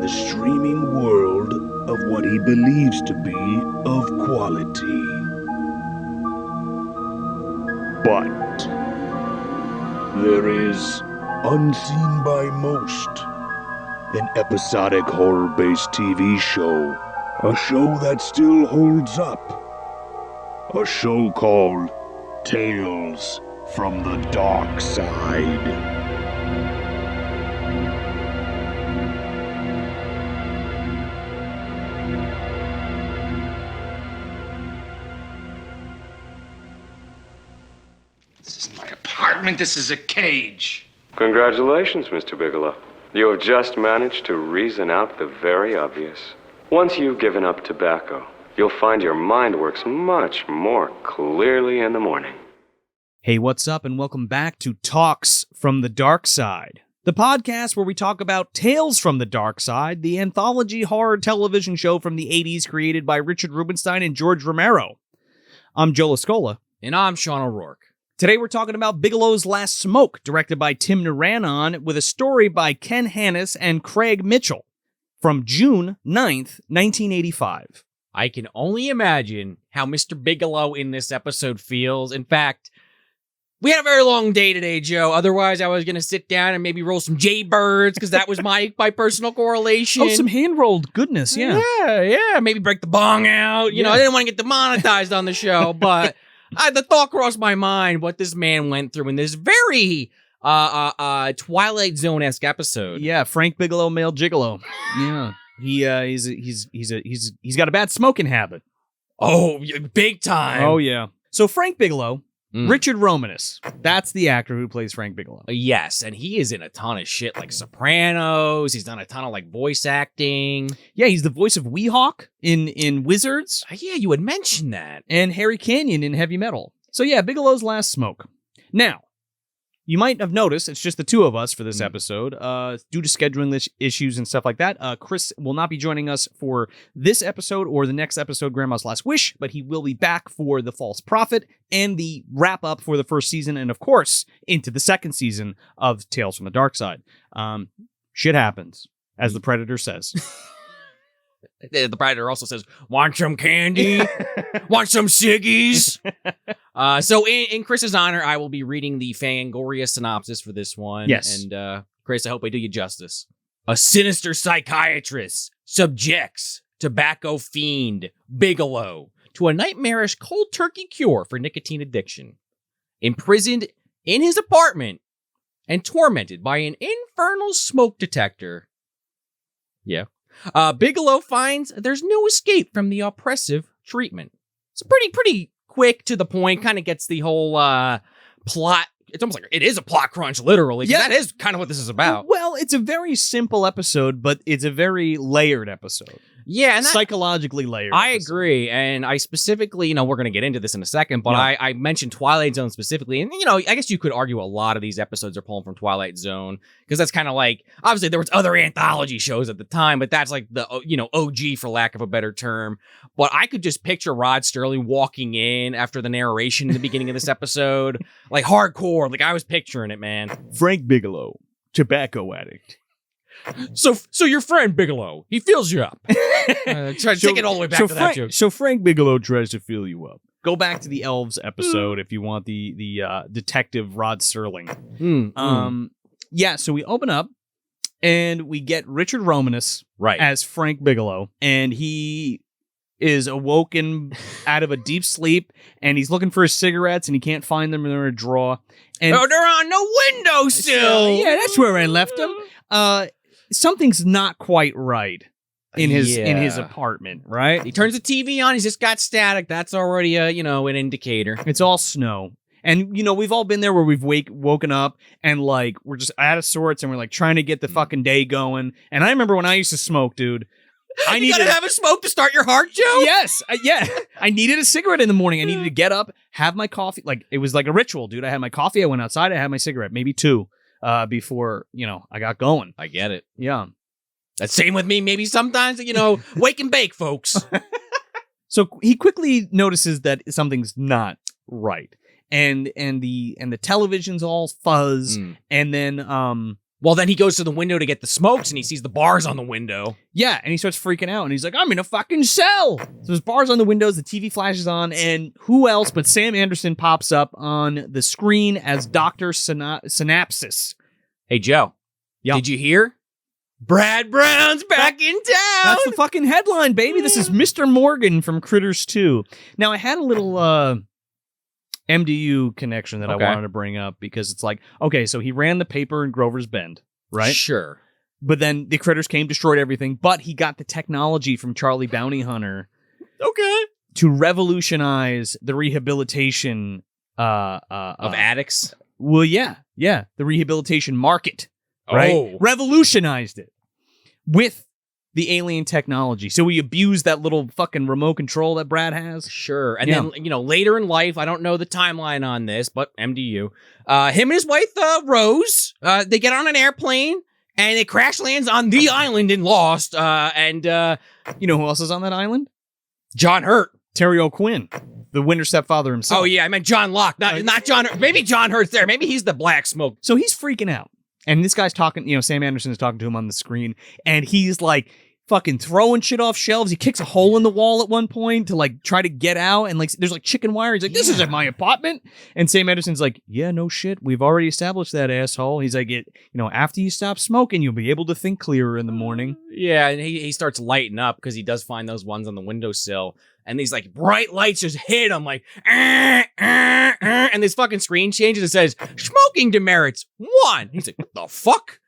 the streaming world of what he believes to be of quality. But there is, unseen by most, an episodic horror-based TV show. A show that still holds up. A show called Tales from the Darkside. This isn't my apartment, this is a cage. Congratulations, Mr. Bigalow. You have just managed to reason out the very obvious. Once you've given up tobacco, you'll find your mind works much more clearly in the morning. Hey, what's up, and welcome back to Talks from the Darkside, the podcast where we talk about Tales from the Darkside, the anthology horror television show from the 80s created by Richard Rubenstein and George Romero. I'm Joe Lascola. And I'm Sean O'Rourke. Today we're talking about Bigelow's Last Smoke, directed by Tim Naranon, with a story by Ken Hannis and Craig Mitchell, from June 9th, 1985. I can only imagine how Mr. Bigalow in this episode feels. In fact, we had a very long day today, Joe. Otherwise, I was going to sit down and maybe roll some Jaybirds, because that was my personal correlation. Oh, some hand-rolled goodness, yeah. Yeah. Maybe break the bong out. You know, I didn't want to get demonetized on the show, but the thought crossed my mind what this man went through in this very Twilight Zone-esque episode. Yeah, Frank Bigalow, male gigolo. Yeah. He's got a bad smoking habit. Oh, big time. Oh, yeah. So Frank Bigalow, Richard Romanus, that's the actor who plays Frank Bigalow. Yes, and he is in a ton of shit like Sopranos. He's done a ton of like voice acting. Yeah, he's the voice of Weehawk in Wizards. Yeah, you had mentioned that. And Harry Canyon in Heavy Metal. So yeah, Bigelow's Last Smoke. Now, you might have noticed it's just the two of us for this episode, due to scheduling issues and stuff like that. Chris will not be joining us for this episode or the next episode, Grandma's Last Wish, but he will be back for The False Prophet and the wrap-up for the first season, and of course, into the second season of Tales from the Darkside. Shit happens, as the Predator says. The Predator also says, want some candy? Want some ciggies? So in Chris's honor, I will be reading the Fangoria synopsis for this one. Yes. And Chris, I hope I do you justice. A sinister psychiatrist subjects tobacco fiend Bigalow to a nightmarish cold turkey cure for nicotine addiction. Imprisoned in his apartment and tormented by an infernal smoke detector. Yeah. Bigalow finds there's no escape from the oppressive treatment. It's pretty quick to the point, kind of gets the whole plot. It's almost like it is a plot crunch, literally. Yeah. That is kind of what this is about. Well, it's a very simple episode, but it's a very layered episode. Yeah, and psychologically layered. I agree, and I specifically, we're going to get into this in a second, but yeah. I mentioned Twilight Zone specifically, and I guess you could argue a lot of these episodes are pulling from Twilight Zone, because that's kind of like, obviously there was other anthology shows at the time, but that's like the, OG for lack of a better term, but I could just picture Rod Sterling walking in after the narration in the beginning of this episode, like hardcore, like I was picturing it, man. Frank Bigalow, tobacco addict. So your friend Bigalow, he fills you up. Try to take it all the way back to that joke. So Frank Bigalow tries to fill you up. Go back to the Elves episode if you want the detective Rod Sterling. Yeah, so we open up and we get Richard Romanus as Frank Bigalow, and he is awoken out of a deep sleep, and he's looking for his cigarettes, and he can't find them in a drawer. And they're on the windowsill. Yeah, that's where I left them. Something's not quite right in his apartment, right? He turns the TV on, he's just got static. That's already an indicator. It's all snow. And we've all been there where we've woken up and like we're just out of sorts and we're like trying to get the fucking day going. And I remember when I used to smoke, dude. You gotta have a smoke to start your heart, Joe? Yes. I needed a cigarette in the morning. I needed to get up, have my coffee. Like it was like a ritual, dude. I had my coffee, I went outside, I had my cigarette, maybe two. Before, I got going. I get it. Yeah. That's same with me. Maybe sometimes, wake and bake, folks. So he quickly notices that something's not right. And the television's all fuzz. And then, Well, then he goes to the window to get the smokes, and he sees the bars on the window. Yeah, and he starts freaking out, and he's like, I'm in a fucking cell! So there's bars on the windows, the TV flashes on, and who else but Sam Anderson pops up on the screen as Dr. Synapsis. Hey, Joe. Yeah. Did you hear? Brad Brown's back in town! That's the fucking headline, baby! This is Mr. Morgan from Critters 2. Now, I had a little, MDU connection that I wanted to bring up because it's like, okay, so he ran the paper in Grover's Bend, right? Sure. But then the critters came, destroyed everything, but he got the technology from Charlie Bounty Hunter to revolutionize the rehabilitation of addicts. Well, yeah, the rehabilitation market, right? Oh. Revolutionized it with the alien technology. So we abused that little fucking remote control that Brad has. Sure. And then, later in life, I don't know the timeline on this, but MDU, him and his wife, Rose, they get on an airplane and it crash lands on the island in Lost. And you know who else is on that island? John Hurt. Terry O'Quinn, the Winter Stepfather himself. Oh, yeah. I meant John Locke. Not John Hurt. Maybe John Hurt's there. Maybe he's the black smoke. So he's freaking out. And this guy's talking, Sam Anderson is talking to him on the screen. And he's like, fucking throwing shit off shelves. He kicks a hole in the wall at one point to like try to get out, and like there's like chicken wire. He's like, "This isn't my apartment." And Sam Anderson's like, "Yeah, no shit. We've already established that, asshole." He's like, after you stop smoking, you'll be able to think clearer in the morning. Yeah, and he starts lighting up because he does find those ones on the windowsill, and these like bright lights just hit him like, and this fucking screen changes. It says smoking demerits 1. He's like, "What the fuck?"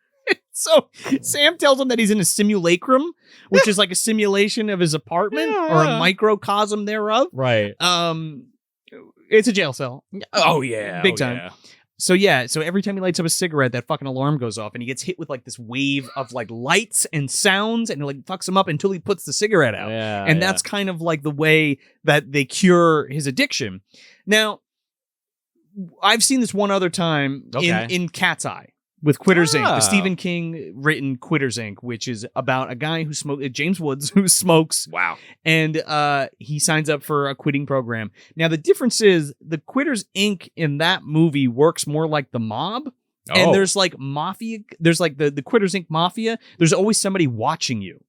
So Sam tells him that he's in a simulacrum, which is like a simulation of his apartment or a microcosm thereof. Right. It's a jail cell. Oh yeah, big time. Yeah. So every time he lights up a cigarette, that fucking alarm goes off, and he gets hit with like this wave of like lights and sounds, and it like fucks him up until he puts the cigarette out. Yeah, and that's kind of like the way that they cure his addiction. Now, I've seen this one other time in Cat's Eye. With Quitters Inc., the Stephen King written Quitters Inc., which is about a guy who smokes, James Woods, who smokes. Wow. And he signs up for a quitting program. Now, the difference is the Quitters Inc. in that movie works more like the mob. And there's like mafia. There's like the Quitters Inc. mafia. There's always somebody watching you.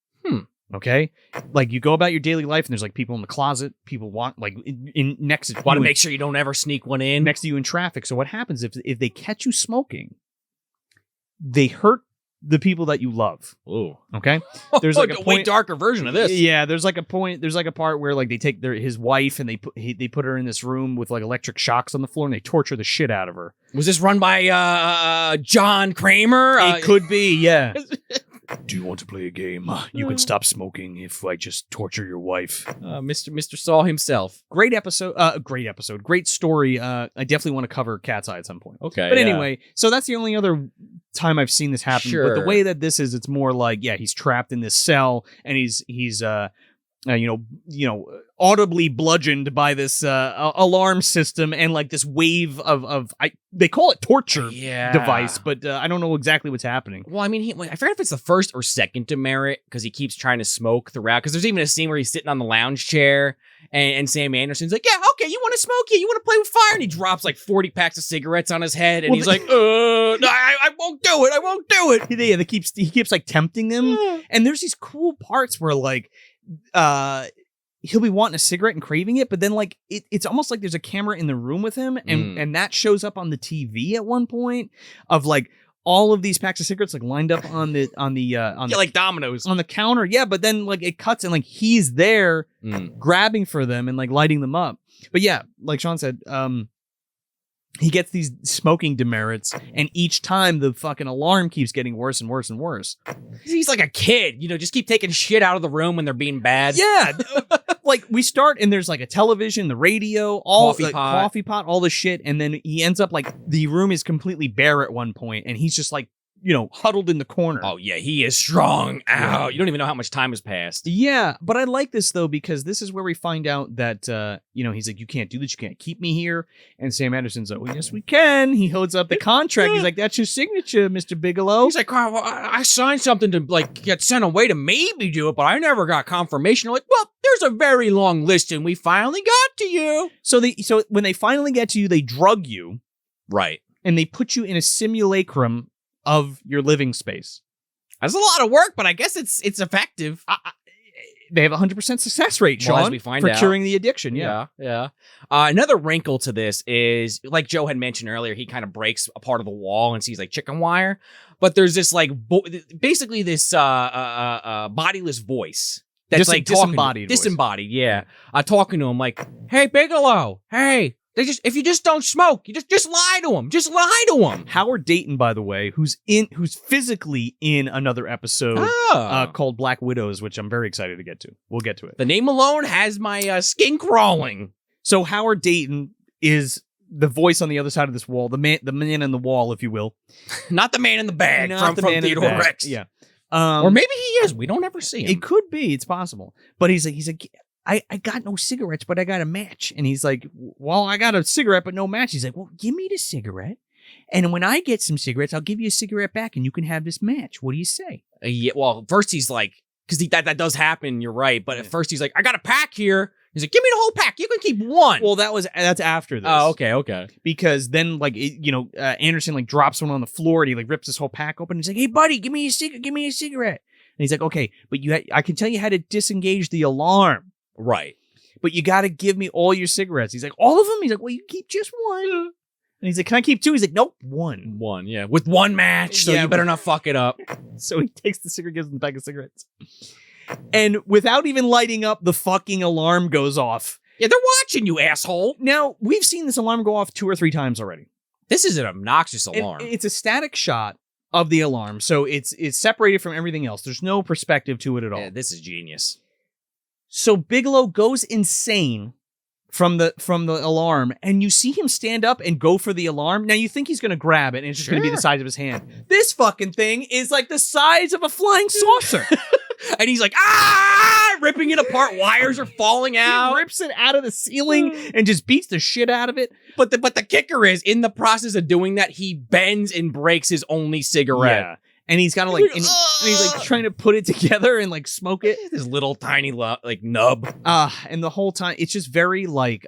Okay? Like you go about your daily life and there's like people in the closet, people want like next to you. Want to make sure you don't ever sneak one in. Next to you in traffic. So what happens if they catch you smoking? They hurt the people that you love. Ooh. Okay? There's like a way darker version of this. Yeah, there's like a point, there's like a part where like they take his wife and they put her in this room with like electric shocks on the floor and they torture the shit out of her. Was this run by John Kramer? It could be, yeah. Do you want to play a game? You can stop smoking if I just torture your wife. Mr. Saul himself. Great episode. Great story. I definitely want to cover Cat's Eye at some point. Okay. But anyway, so that's the only other time I've seen this happen. Sure. But the way that this is, it's more like, he's trapped in this cell and he's audibly bludgeoned by this alarm system and like this wave of they call it torture device, but I don't know exactly what's happening. Well, I mean, I forget if it's the first or second demerit because he keeps trying to smoke throughout. Because there's even a scene where he's sitting on the lounge chair and Sam Anderson's like, "Yeah, okay, you want to smoke? Yeah, you want to play with fire?" And he drops like 40 packs of cigarettes on his head, and he's like, "No, I won't do it. I won't do it." Yeah, he keeps like tempting them, and there's these cool parts where like he'll be wanting a cigarette and craving it, but then like it's almost like there's a camera in the room with him, and that shows up on the TV at one point of like all of these packs of cigarettes like lined up on the like dominoes on the counter. Yeah, but then like it cuts and like he's there grabbing for them and like lighting them up. But yeah, like Sean said, he gets these smoking demerits, and each time the fucking alarm keeps getting worse and worse and worse. He's like a kid, just keep taking shit out of the room when they're being bad. Yeah. Like we start and there's like a television, the radio, all coffee pot, all the shit. And then he ends up like the room is completely bare at one point and he's just like, huddled in the corner. Oh yeah, he is strung out. You don't even know how much time has passed. Yeah, but I like this though because this is where we find out that he's like, "You can't do this. You can't keep me here." And Sam Anderson's like, "Well, yes, we can." He holds up the contract. He's like, "That's your signature, Mr. Bigelow." He's like, "Carl, well, I signed something to like get sent away to maybe do it, but I never got confirmation." I'm like, "Well, there's a very long list, and we finally got to you." So when they finally get to you, they drug you, right, and they put you in a simulacrum. of your living space. That's a lot of work, but I guess it's effective. They have a 100% success rate, Sean, Well, as we find for out. curing the addiction. Yeah. Another wrinkle to this is, like Joe had mentioned earlier, he kind of breaks a part of the wall and sees like chicken wire. But there's this like, basically this bodiless voice that's like disembodied voice. Disembodied, yeah. Talking to him like, hey, Bigalow, hey. If you just don't smoke, you just lie to him. Just lie to him. Howard Dayton, by the way, who's physically in another episode called Black Widows, which I'm very excited to get to. We'll get to it. The name alone has my skin crawling. So Howard Dayton is the voice on the other side of this wall, the man in the wall, if you will. Not the man in the bag Not from man in the Theodore bag. Rex. Yeah. Or maybe he is. We don't ever see him. It could be. It's possible. But he's like, I got no cigarettes, but I got a match. And he's like, well, I got a cigarette, but no match. He's like, well, give me the cigarette. And when I get some cigarettes, I'll give you a cigarette back and you can have this match. What do you say? Yeah, well, first he's like, because that does happen, you're right. But at first he's like, I got a pack here. He's like, give me the whole pack. You can keep one. Well, that's after this. Oh, okay. Because then, like, Anderson, like, drops one on the floor and he, like, rips this whole pack open. And he's like, hey, buddy, give me a cigarette. And he's like, okay, but I can tell you how to disengage the alarm. Right. But you got to give me all your cigarettes. He's like, all of them? He's like, well, you can keep just one. And he's like, can I keep two? He's like, nope, one. One, yeah. With one match, so Yeah, you better not fuck it up. So he takes the cigarette, gives him the pack of cigarettes. And without even lighting up, the fucking alarm goes off. Yeah, they're watching you, asshole. Now, we've seen this alarm go off 2 or 3 times already. This is an obnoxious And alarm. it's a static shot of the alarm, so it's separated from everything else. There's no perspective to it at all. Yeah, this is genius. So Bigelow goes insane from the alarm, and you see him stand up and go for the alarm. Now you think he's going to grab it, and it's just going to be the size of his hand. This fucking thing is like the size of a flying saucer. And he's like, ah, ripping it apart. Wires are falling out. He rips it out of the ceiling and just beats the shit out of it. But the kicker is, in the process of doing that, he bends and breaks his only cigarette. Yeah. And he's got to like, and he's like trying to put it together and like smoke it. This little tiny like nub. And the whole time it's just very like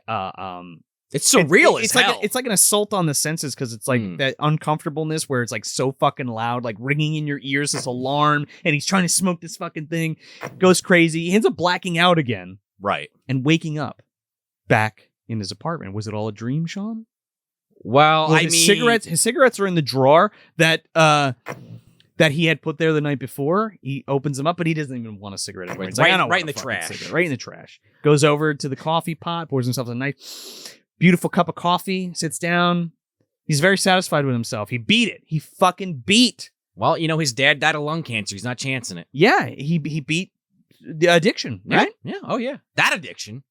it's surreal as it's hell. Like it's like an assault on the senses because it's like that uncomfortableness where it's like so fucking loud, like ringing in your ears, this alarm, and he's trying to smoke this fucking thing, goes crazy. He ends up blacking out again, right, and waking up back in his apartment. Was it all a dream, Sean? Well, his cigarettes are in the drawer that he had put there the night before. He opens them up, but he doesn't even want a cigarette anymore. It's right, like, right in the trash. Right in the trash. Goes over to the coffee pot, pours himself a nice, beautiful cup of coffee, sits down. He's very satisfied with himself. He beat it. He fucking beat. Well, his dad died of lung cancer. He's not chancing it. Yeah, he beat the addiction, right? Yeah. Oh, yeah. That addiction.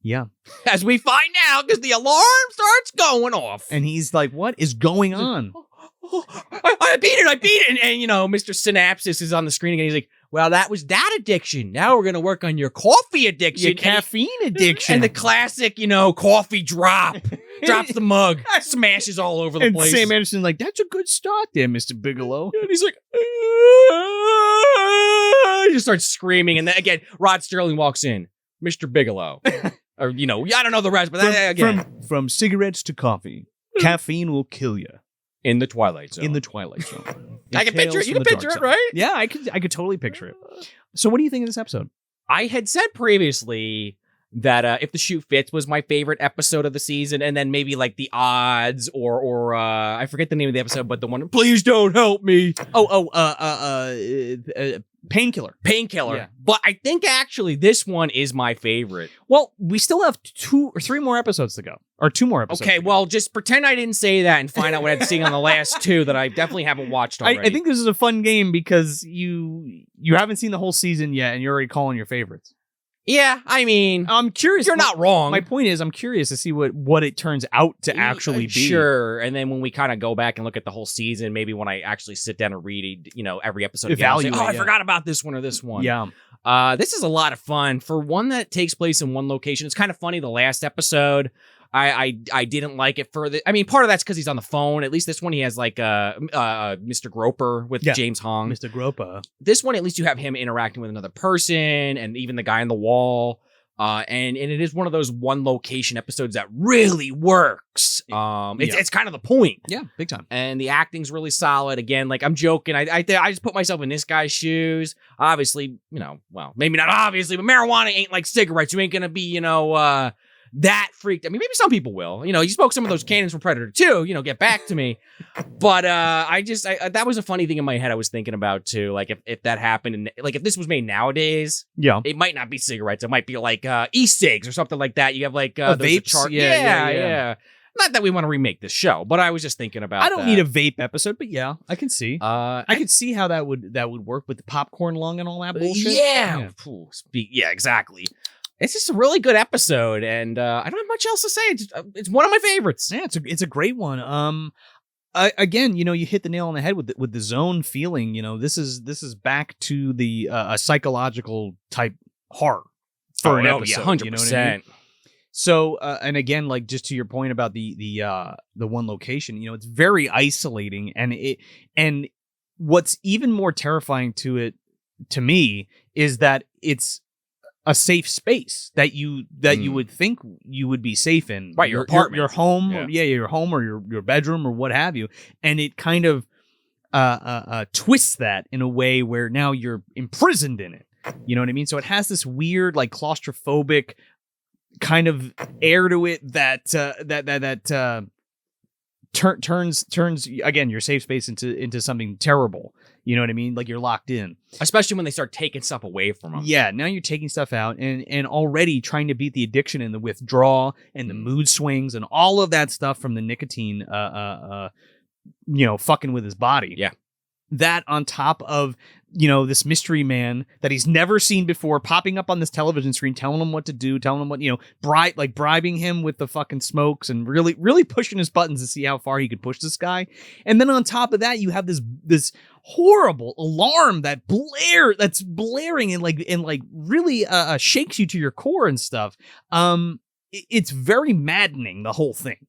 Yeah. As we find out, because the alarm starts going off. And he's like, what is going on? I beat it. And Mr. Synapsis is on the screen again. He's like, well, that was that addiction. Now we're going to work on your coffee addiction. Your caffeine addiction. And the classic, coffee drop. Drops the mug. Smashes all over the place. Sam Anderson's like, that's a good start there, Mr. Bigelow. And he's like, he just starts screaming. And then again, Rod Sterling walks in. Mr. Bigelow. Or, I don't know the rest, but again. From cigarettes to coffee, caffeine will kill you. In the Twilight Zone. In the Twilight Zone. I can picture it. You can picture it, right? Yeah, I could totally picture it. So what do you think of this episode? I had said previously that If the Shoe Fits was my favorite episode of the season, and then maybe like The Odds or I forget the name of the episode, but the one, Please Don't Help Me. Painkiller. Yeah. But I think actually this one is my favorite. Well, we still have 2 or 3 more episodes to go. Or 2 more episodes. Okay, well, just pretend I didn't say that and find out what I'd seen on the last 2 that I definitely haven't watched already. I think this is a fun game because you haven't seen the whole season yet and you're already calling your favorites. Yeah, I mean, I'm curious. You're not wrong. My point is, I'm curious to see what it turns out to actually be. Sure, and then when we kind of go back and look at the whole season, maybe when I actually sit down and read, every episode again, I'll say, I forgot about this one or this one. Yeah. This is a lot of fun. For one that takes place in one location, it's kind of funny, the last episode, I didn't like it further. I mean, part of that's because he's on the phone. At least this one, he has like Mr. Groper with James Hong. Mr. Groper. This one, at least you have him interacting with another person, and even the guy on the wall. And it is one of those one location episodes that really works. It's kind of the point. Yeah, big time. And the acting's really solid. Again, like I'm joking. I just put myself in this guy's shoes. Obviously, well, maybe not obviously, but marijuana ain't like cigarettes. You ain't gonna be, that freaked. I mean, maybe some people will. You spoke some of those cannons from Predator 2, get back to me. But that was a funny thing in my head I was thinking about too. Like if that happened and like if this was made nowadays, it might not be cigarettes. It might be like e-cigs or something like that. You have like vapes. Yeah. Not that we want to remake this show, but I was just thinking about I don't need a vape episode, but yeah, I can see. I could see how that would work with the popcorn lung and all that bullshit. Yeah. Yeah, exactly. It's just a really good episode, and I don't have much else to say. It's one of my favorites. Yeah, it's a great one. Again, you hit the nail on the head with the zone feeling. This is back to the psychological type horror for an episode. 100%. You know what I mean? So, and again, like just to your point about the one location, it's very isolating, and what's even more terrifying to me is that it's a safe space that you would think you would be safe in, right? Your apartment, your home, your home or your bedroom or what have you, and it kind of twists that in a way where now you're imprisoned in it. You know what I mean? So it has this weird, like claustrophobic kind of air to it that turns again your safe space into something terrible. You know what I mean? Like you're locked in. Especially when they start taking stuff away from them. Yeah, now you're taking stuff out and already trying to beat the addiction and the withdrawal and the mood swings and all of that stuff from the nicotine fucking with his body. Yeah. That on top of, this mystery man that he's never seen before popping up on this television screen, telling him what to do, telling him what, bribing him with the fucking smokes and really, really pushing his buttons to see how far he could push this guy. And then on top of that, you have this horrible alarm that's blaring and really shakes you to your core and stuff. It's very maddening, the whole thing.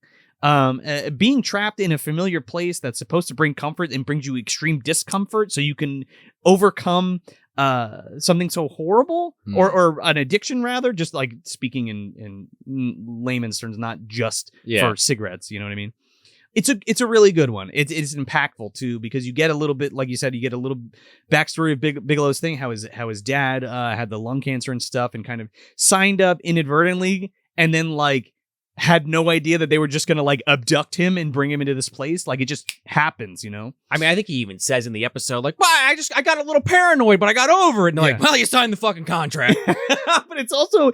Being trapped in a familiar place that's supposed to bring comfort and brings you extreme discomfort so you can overcome something so horrible or an addiction, rather, just like speaking in layman's terms, not just for cigarettes. You know what I mean? It's a really good one. It's impactful too, because you get a little bit, like you said, you get a little backstory of Bigelow's thing, how his dad had the lung cancer and stuff and kind of signed up inadvertently and then had no idea that they were just going to abduct him and bring him into this place. Like it just happens, I mean, I think he even says in the episode, well, I got a little paranoid, but I got over it. And they're well, you signed the fucking contract. But it's also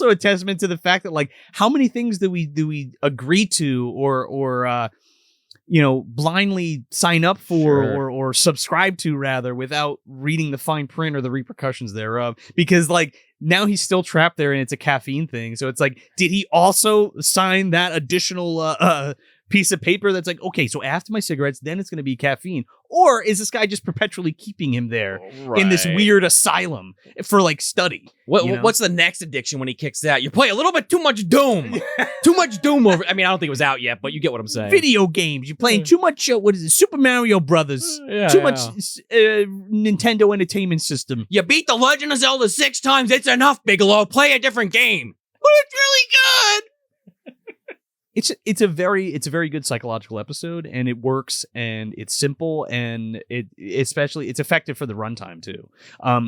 a testament to the fact that how many things do we agree to or blindly sign up for or subscribe to, rather, without reading the fine print or the repercussions thereof. Because now he's still trapped there and it's a caffeine thing. So it's did he also sign that additional piece of paper that's okay, so after my cigarettes, then it's going to be caffeine? Or is this guy just perpetually keeping him there in this weird asylum for study? What's the next addiction when he kicks out? You play a little bit too much Doom. Too much Doom over. I mean, I don't think it was out yet, but you get what I'm saying. Video games. You're playing too much, what is it, Super Mario Brothers. Too much Nintendo Entertainment System. You beat The Legend of Zelda 6 times. It's enough, Bigelow. Play a different game. But it's really good. It's a very good psychological episode, and it works, and it's simple, and it's effective for the runtime too.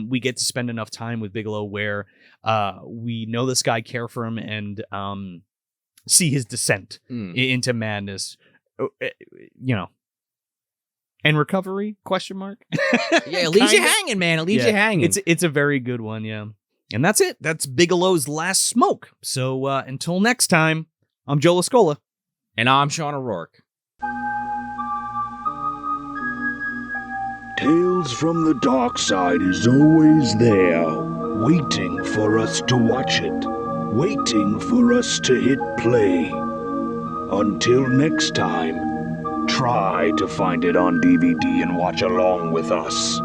We get to spend enough time with Bigelow where we know this guy, care for him, and see his descent into madness. And recovery? ? Yeah, it leaves you hanging, man. It leaves you hanging. It's a very good one, yeah. And that's it. That's Bigelow's Last Smoke. So until next time, I'm Joe Lascola. And I'm Sean O'Rourke. Tales from the Darkside is always there, waiting for us to watch it, waiting for us to hit play. Until next time, try to find it on DVD and watch along with us.